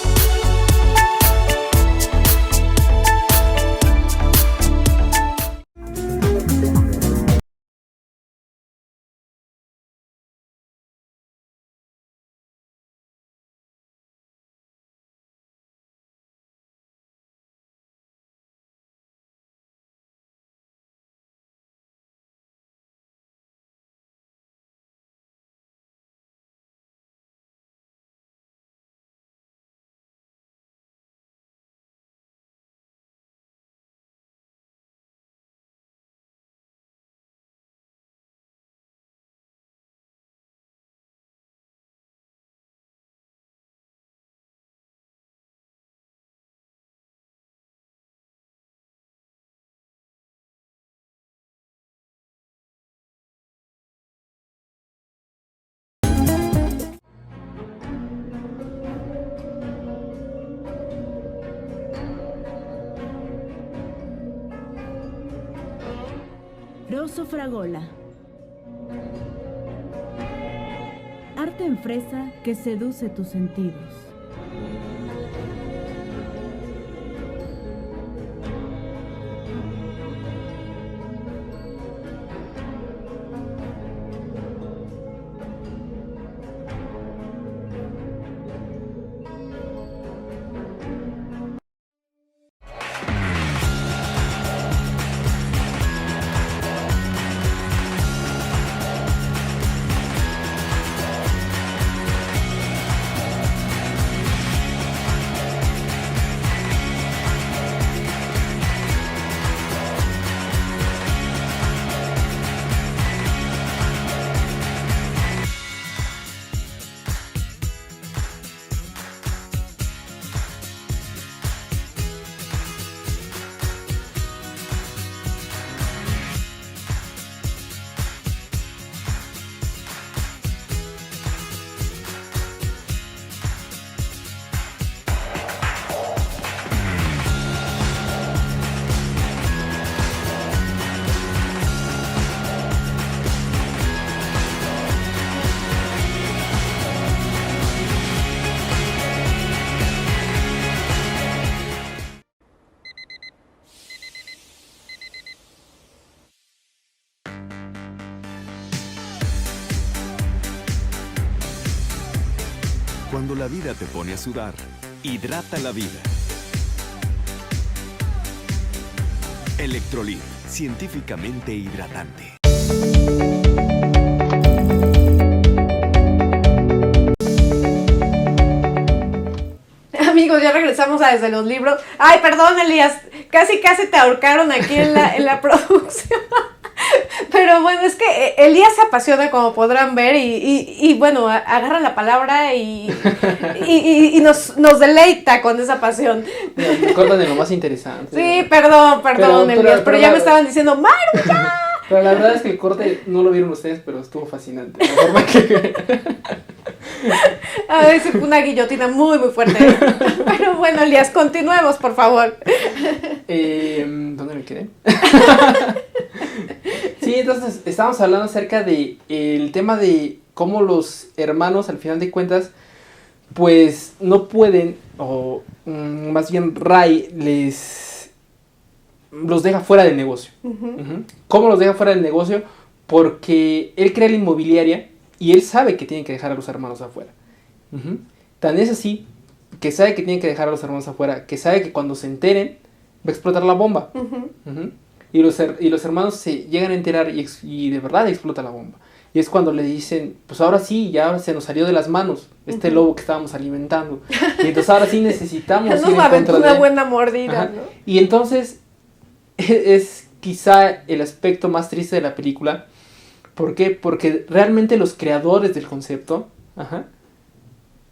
Rosso Fragola. Arte en fresa que seduce tus sentidos. Cuando la vida te pone a sudar, hidrata la vida. Electrolit, científicamente hidratante. Amigos, ya regresamos a Desde los Libros. Ay, perdón, Elías, casi te ahorcaron aquí en la producción. Pero bueno, es que Elías se apasiona, como podrán ver, y bueno, agarra la palabra y nos deleita con esa pasión. Me acuerdan de lo más interesante. Sí, perdón, Elías, pero ya me estaban diciendo, ¡Maru, ya! Pero la verdad es que el corte no lo vieron ustedes, pero estuvo fascinante. La forma que... A ver, fue una guillotina muy fuerte. Pero bueno, Elías, continuemos, por favor. ¿Dónde me quedé? Sí, entonces estábamos hablando acerca de el tema de cómo los hermanos, al final de cuentas, pues no pueden, o más bien Ray los deja fuera del negocio. Uh-huh. ¿Cómo los deja fuera del negocio? Porque él crea la inmobiliaria y él sabe que tienen que dejar a los hermanos afuera. Uh-huh. Tan es así que sabe que tienen que dejar a los hermanos afuera, que sabe que cuando se enteren va a explotar la bomba. Uh-huh. Uh-huh. Y los hermanos se llegan a enterar y de verdad explota la bomba. Y es cuando le dicen, pues ahora sí, ya se nos salió de las manos este uh-huh. lobo que estábamos alimentando. Y entonces ahora sí necesitamos ir en contra una buena mordida, ¿no? Y entonces es quizá el aspecto más triste de la película. ¿Por qué? Porque realmente los creadores del concepto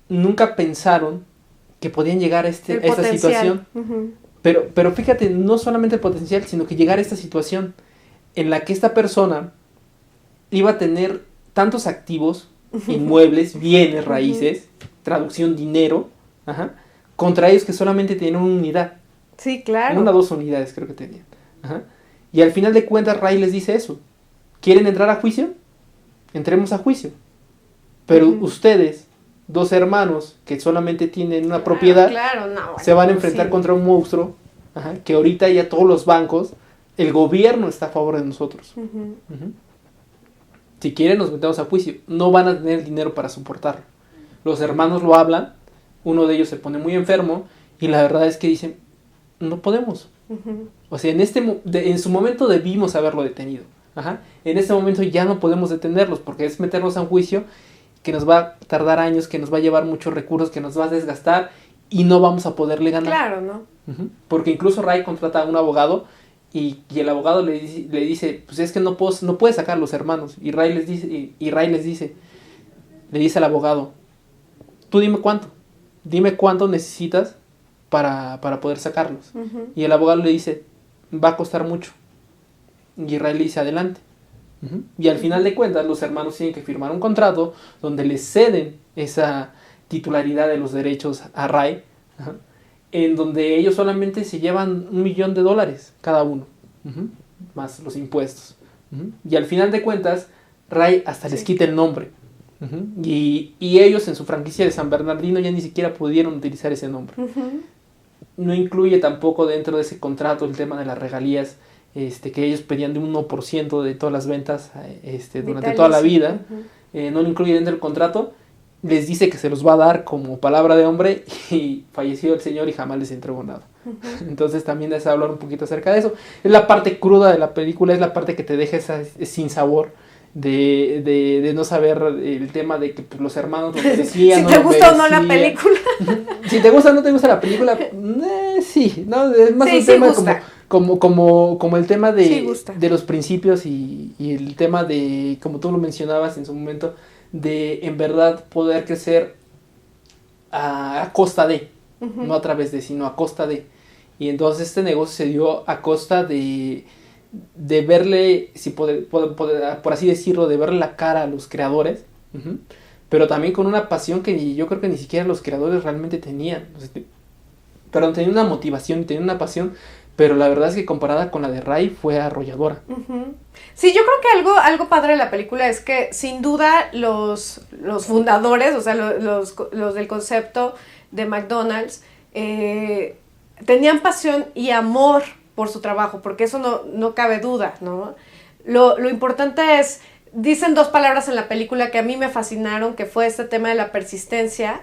nunca pensaron que podían llegar a esta situación. Uh-huh. Pero fíjate, no solamente el potencial, sino que llegar a esta situación en la que esta persona iba a tener tantos activos, inmuebles, bienes, raíces, traducción, dinero, contra ellos que solamente tenían una unidad. Sí, claro. 1 o 2 unidades creo que tenían. Y al final de cuentas Ray les dice eso. ¿Quieren entrar a juicio? entremos a juicio. Pero ustedes, 2 hermanos que solamente tienen una propiedad, se van a enfrentar contra un monstruo, que ahorita ya todos los bancos, el gobierno está a favor de nosotros. Si quieren nos metemos a juicio, no van a tener dinero para soportarlo. Los hermanos lo hablan, uno de ellos se pone muy enfermo y la verdad es que dicen, no podemos. O sea, en su momento debimos haberlo detenido. En este momento ya no podemos detenerlos porque es meterlos a un juicio que nos va a tardar años, que nos va a llevar muchos recursos, que nos va a desgastar y no vamos a poderle ganar. Claro, ¿no? Porque incluso Ray contrata a un abogado y el abogado le dice, pues es que no puede sacar a los hermanos. Y Ray le dice al abogado, tú dime cuánto necesitas para poder sacarlos. Y el abogado le dice, va a costar mucho. Y Ray le dice, adelante. Y al final de cuentas los hermanos tienen que firmar un contrato donde le ceden esa titularidad de los derechos a Ray, en donde ellos solamente se llevan $1 millón cada uno, más los impuestos. Y al final de cuentas Ray hasta les quita el nombre. Y ellos en su franquicia de San Bernardino ya ni siquiera pudieron utilizar ese nombre. No incluye tampoco dentro de ese contrato el tema de las regalías, que ellos pedían de un 1% de todas las ventas durante toda la vida. No lo incluye dentro del contrato. Les dice que se los va a dar como palabra de hombre y falleció el señor y jamás les entregó nada. Entonces también es hablar un poquito acerca de eso. Es la parte cruda de la película, es la parte que te deja ese sinsabor de no saber el tema de que pues, los hermanos lo merecían. Si te gusta o no la película. Si te gusta o no te gusta la película, sí, ¿no? Es más un tema como el tema de los principios y el tema de, como tú lo mencionabas en su momento, de en verdad poder crecer a costa de, no a través de, sino a costa de. Y entonces este negocio se dio a costa de verle, si por así decirlo, de verle la cara a los creadores, pero también con una pasión que yo creo que ni siquiera los creadores realmente tenían. Perdón, tenían una motivación, tenían una pasión, pero la verdad es que comparada con la de Ray fue arrolladora. Sí, yo creo que algo padre de la película es que sin duda los fundadores, o sea, los del concepto de McDonald's, tenían pasión y amor por su trabajo, porque eso no cabe duda, ¿no? Lo importante es, dicen 2 palabras en la película que a mí me fascinaron, que fue este tema de la persistencia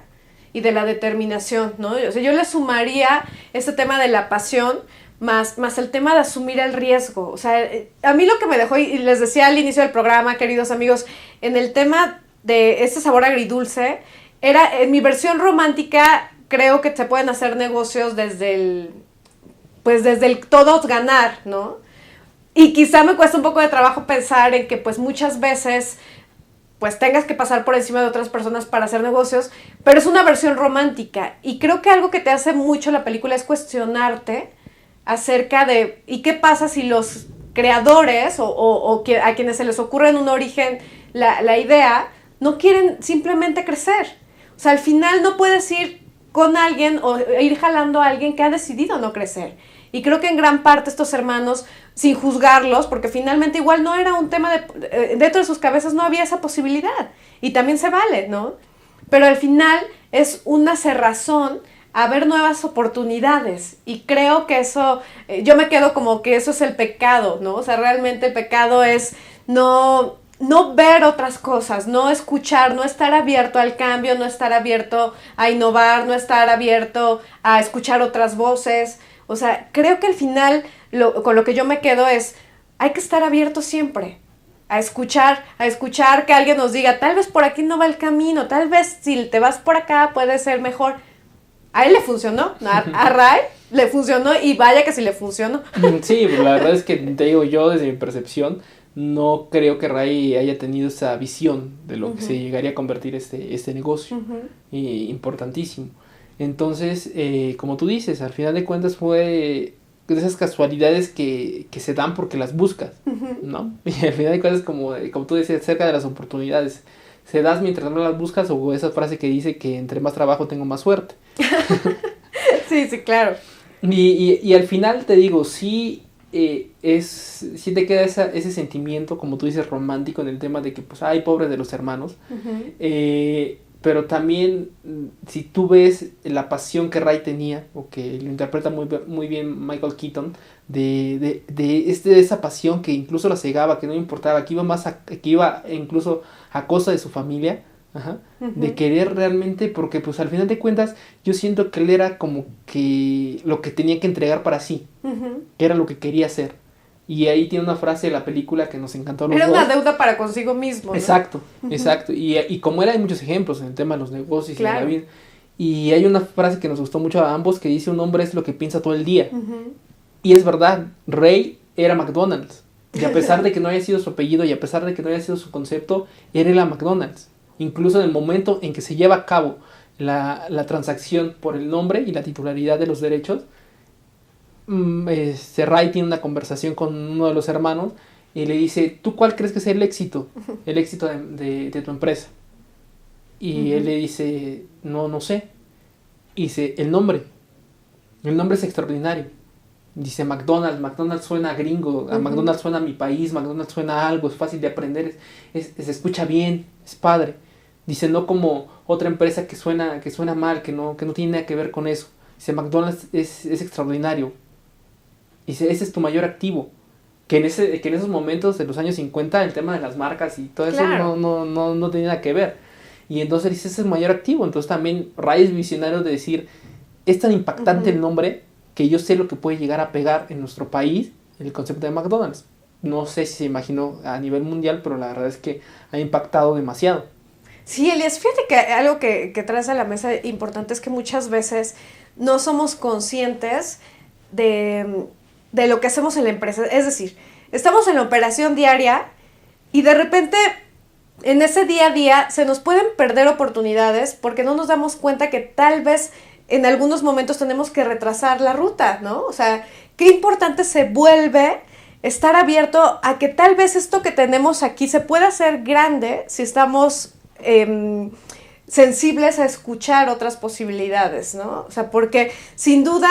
y de la determinación, ¿no? O sea, yo le sumaría este tema de la pasión, más el tema de asumir el riesgo. O sea, a mí lo que me dejó, y les decía al inicio del programa, queridos amigos, en el tema de este sabor agridulce, era, en mi versión romántica, creo que se pueden hacer negocios desde el todos ganar, ¿no? Y quizá me cuesta un poco de trabajo pensar en que pues muchas veces pues tengas que pasar por encima de otras personas para hacer negocios, pero es una versión romántica. Y creo que algo que te hace mucho la película es cuestionarte acerca de, ¿y qué pasa si los creadores o a quienes se les ocurre en un origen la idea, no quieren simplemente crecer? O sea, al final no puedes ir con alguien o ir jalando a alguien que ha decidido no crecer. Y creo que en gran parte estos hermanos, sin juzgarlos, porque finalmente igual no era un tema dentro de sus cabezas no había esa posibilidad. Y también se vale, ¿no? Pero al final es una cerrazón a ver nuevas oportunidades. Y creo que eso, yo me quedo como que eso es el pecado, ¿no? O sea, realmente el pecado es no ver otras cosas, no escuchar, no estar abierto al cambio, no estar abierto a innovar, no estar abierto a escuchar otras voces. O sea, creo que al final con lo que yo me quedo es, hay que estar abierto siempre a escuchar que alguien nos diga, tal vez por aquí no va el camino, tal vez si te vas por acá puede ser mejor. A él le funcionó, a Ray le funcionó y vaya que sí le funcionó. Sí, la verdad es que te digo yo desde mi percepción, no creo que Ray haya tenido esa visión de lo que se llegaría a convertir este negocio, importantísimo. Entonces, como tú dices, al final de cuentas fue de esas casualidades que se dan porque las buscas, ¿no? Y al final de cuentas, como tú decías, acerca de las oportunidades, se das mientras no las buscas, o esa frase que dice que entre más trabajo tengo más suerte. Sí, claro. Y al final te digo, sí, sí te queda ese sentimiento, como tú dices, romántico en el tema de que, pues, ay, pobres de los hermanos. Pero también, si tú ves la pasión que Ray tenía, o que lo interpreta muy bien Michael Keaton, de esa pasión que incluso la cegaba, que no importaba, que iba incluso a costa de su familia, de querer realmente, porque pues al final de cuentas, yo siento que él era como que lo que tenía que entregar para sí, que era lo que quería hacer. Y ahí tiene una frase de la película que nos encantó a los Era dos. una deuda para consigo mismo, ¿no? Exacto. Y como él hay muchos ejemplos en el tema de los negocios, claro, y de la vida. Y hay una frase que nos gustó mucho a ambos que dice: un hombre es lo que piensa todo el día. Y es verdad, Ray era McDonald's. Y a pesar de que no haya sido su apellido y a pesar de que no haya sido su concepto, él era McDonald's. Incluso en el momento en que se lleva a cabo la transacción por el nombre y la titularidad de los derechos, Ray tiene una conversación con uno de los hermanos y le dice: ¿tú cuál crees que es el éxito de tu empresa? Y él le dice: no sé. Y dice: el nombre es extraordinario. Dice: McDonald's suena gringo, a McDonald's suena a mi país, McDonald's suena a algo, es fácil de aprender, se escucha bien, es padre. Dice: no como otra empresa que suena mal, que no tiene nada que ver con eso. Dice: McDonald's es extraordinario. Dice: ese es tu mayor activo. Que en esos momentos de los años 50 el tema de las marcas y todo claro, eso no tenía nada que ver. Y entonces dice: ese es el mayor activo. Entonces también Ray es visionario de decir: es tan impactante el nombre que yo sé lo que puede llegar a pegar en nuestro país el concepto de McDonald's. No sé si se imaginó a nivel mundial, pero la verdad es que ha impactado demasiado. Sí, Elías, fíjate que algo que traes a la mesa importante es que muchas veces no somos conscientes de lo que hacemos en la empresa. Es decir, estamos en la operación diaria y de repente en ese día a día se nos pueden perder oportunidades porque no nos damos cuenta que tal vez en algunos momentos tenemos que retrasar la ruta, ¿no? O sea, qué importante se vuelve estar abierto a que tal vez esto que tenemos aquí se pueda hacer grande si estamos sensibles a escuchar otras posibilidades, ¿no? O sea, porque sin duda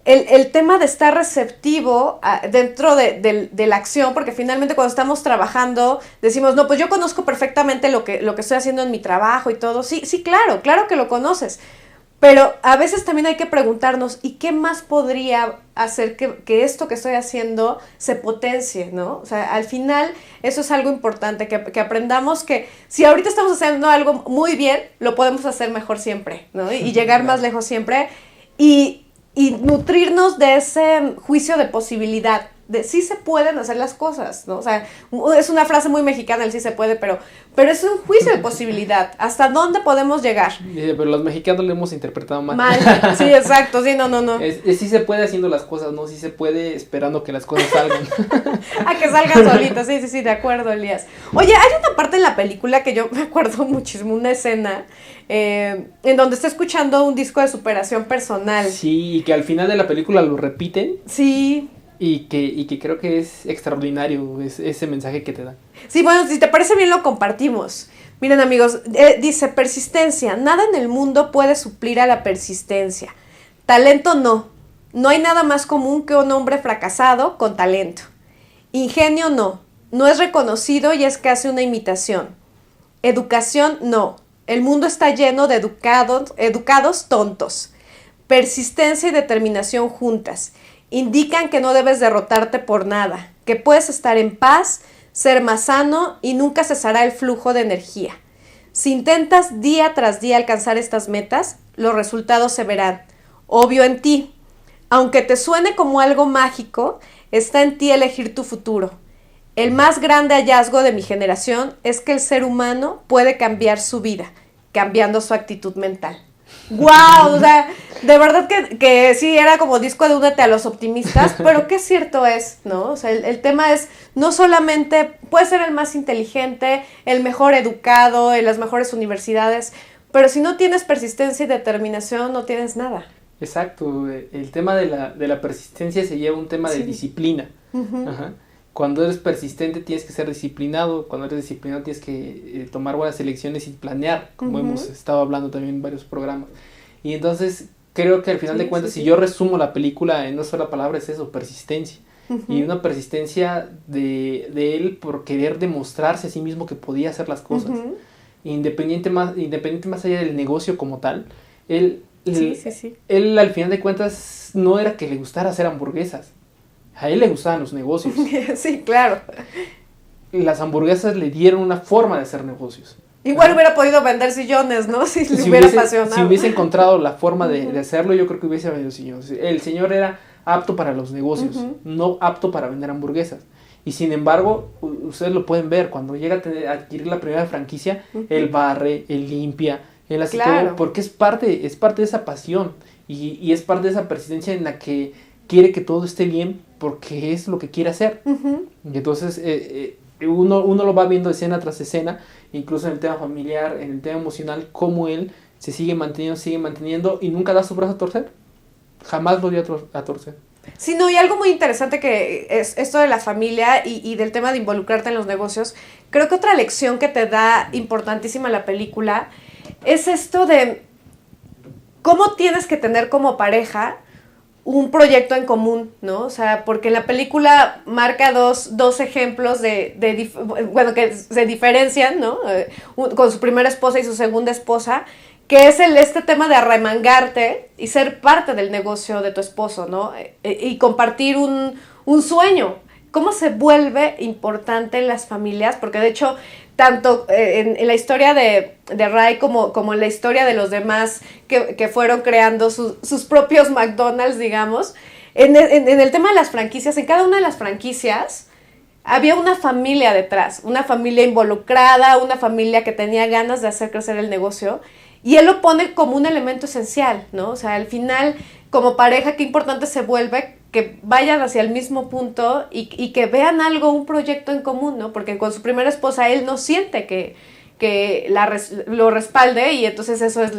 el tema de estar receptivo dentro de la acción, porque finalmente cuando estamos trabajando decimos: no, pues yo conozco perfectamente lo que estoy haciendo en mi trabajo y todo. Sí, claro que lo conoces. Pero a veces también hay que preguntarnos: ¿y qué más podría hacer que esto que estoy haciendo se potencie, ¿no? O sea, al final eso es algo importante, que aprendamos que si ahorita estamos haciendo algo muy bien, lo podemos hacer mejor siempre, ¿no? Y llegar más lejos siempre y nutrirnos de ese juicio de posibilidad, de sí se pueden hacer las cosas, ¿no? O sea, es una frase muy mexicana, el sí se puede, pero es un juicio de posibilidad. ¿Hasta dónde podemos llegar? Pero los mexicanos lo hemos interpretado mal. Sí, exacto, sí, no. Es sí se puede haciendo las cosas, no sí se puede esperando que las cosas salgan. A que salgan solitas, sí, de acuerdo, Elías. Oye, hay una parte en la película que yo me acuerdo muchísimo, una escena en donde está escuchando un disco de superación personal. Sí, y que al final de la película lo repiten. Sí. Y que creo que es extraordinario ese mensaje que te da. Sí, bueno, si te parece bien lo compartimos. Miren, amigos, dice: persistencia. Nada en el mundo puede suplir a la persistencia. Talento no. No hay nada más común que un hombre fracasado con talento. Ingenio no. No es reconocido y es casi una imitación. Educación no. El mundo está lleno de educados tontos. Persistencia y determinación juntas indican que no debes derrotarte por nada, que puedes estar en paz, ser más sano y nunca cesará el flujo de energía. Si intentas día tras día alcanzar estas metas, los resultados se verán. Obvio en ti. Aunque te suene como algo mágico, está en ti elegir tu futuro. El más grande hallazgo de mi generación es que el ser humano puede cambiar su vida, cambiando su actitud mental. ¡Guau! O sea, de verdad que sí, era como disco de únete a los optimistas, pero qué cierto es, ¿no? O sea, el tema es, no solamente puede ser el más inteligente, el mejor educado, en las mejores universidades, pero si no tienes persistencia y determinación, no tienes nada. Exacto, el tema de la persistencia se lleva a un tema de disciplina. Ajá. Cuando eres persistente tienes que ser disciplinado, cuando eres disciplinado tienes que tomar buenas elecciones y planear, como hemos estado hablando también en varios programas. Y entonces creo que al final de cuentas, si yo resumo la película en una sola palabra, es eso: persistencia. y una persistencia de él por querer demostrarse a sí mismo que podía hacer las cosas. Independiente más allá del negocio como tal, él al final de cuentas no era que le gustara hacer hamburguesas, a él le gustaban los negocios. Sí, claro. Las hamburguesas le dieron una forma de hacer negocios. Igual hubiera podido vender sillones, ¿no? Si le hubiera apasionado. Si hubiese encontrado la forma de hacerlo, yo creo que hubiese vendido sillones. El señor era apto para los negocios, no apto para vender hamburguesas. Y sin embargo, ustedes lo pueden ver, cuando llega a adquirir la primera franquicia, él barre, él limpia, él hace todo, porque es parte de esa pasión y es parte de esa persistencia en la que quiere que todo esté bien porque es lo que quiere hacer. Y entonces uno lo va viendo escena tras escena, incluso en el tema familiar, en el tema emocional, cómo él se sigue manteniendo y nunca da su brazo a torcer. Jamás lo dio a torcer. Sí, no, y algo muy interesante que es esto de la familia y del tema de involucrarte en los negocios. Creo que otra lección que te da importantísima la película es esto de cómo tienes que tener como pareja un proyecto en común, ¿no? O sea, porque la película marca dos ejemplos que se diferencian, ¿no? Con su primera esposa y su segunda esposa, que es este tema de arremangarte y ser parte del negocio de tu esposo, ¿no? Y compartir un sueño. ¿Cómo se vuelve importante en las familias? Porque de hecho, tanto en la historia de Ray como en la historia de los demás que fueron creando sus propios McDonald's, digamos, en el tema de las franquicias, en cada una de las franquicias había una familia detrás, una familia involucrada, una familia que tenía ganas de hacer crecer el negocio. Y él lo pone como un elemento esencial, ¿no? O sea, al final, como pareja, qué importante se vuelve que vayan hacia el mismo punto y que vean algo, un proyecto en común, ¿no? Porque con su primera esposa él no siente que lo respalde y entonces eso es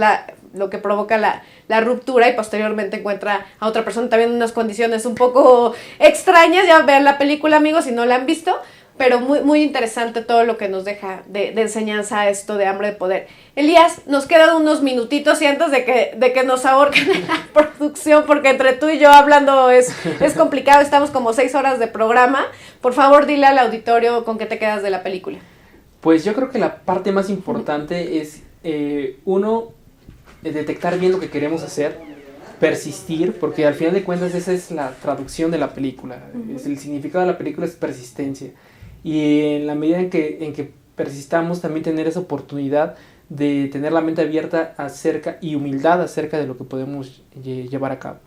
lo que provoca la ruptura y posteriormente encuentra a otra persona también en unas condiciones un poco extrañas. Ya vean la película, amigos, si no la han visto. Pero muy, muy interesante todo lo que nos deja de enseñanza esto de Hambre de Poder. Elías, nos quedan unos minutitos y antes de que nos ahorquen en la producción, porque entre tú y yo hablando es complicado, estamos como 6 horas de programa. Por favor, dile al auditorio con qué te quedas de la película. Pues yo creo que la parte más importante es, detectar bien lo que queremos hacer, persistir, porque al final de cuentas esa es la traducción de la película. El significado de la película es persistencia. Y en la medida en que persistamos, también tener esa oportunidad de tener la mente abierta y humildad acerca de lo que podemos llevar a cabo.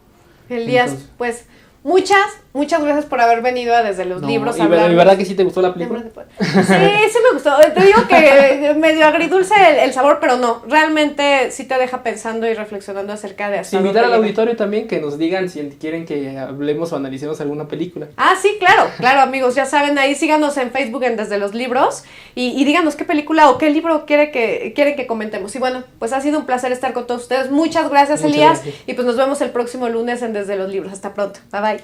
Elías, entonces, pues muchas gracias por haber venido a Desde los Libros a hablar. ¿Y verdad que sí te gustó la película? Sí me gustó. Te digo que medio agridulce el sabor, pero no, realmente sí te deja pensando y reflexionando acerca de hasta invitar al auditorio también que nos digan si quieren que hablemos o analicemos alguna película. Ah, sí, claro, amigos, ya saben, ahí síganos en Facebook en Desde los Libros y díganos qué película o qué libro quieren que comentemos. Y bueno, pues ha sido un placer estar con todos ustedes. Muchas gracias, Elías, y pues nos vemos el próximo lunes en Desde los Libros. Hasta pronto. Bye bye.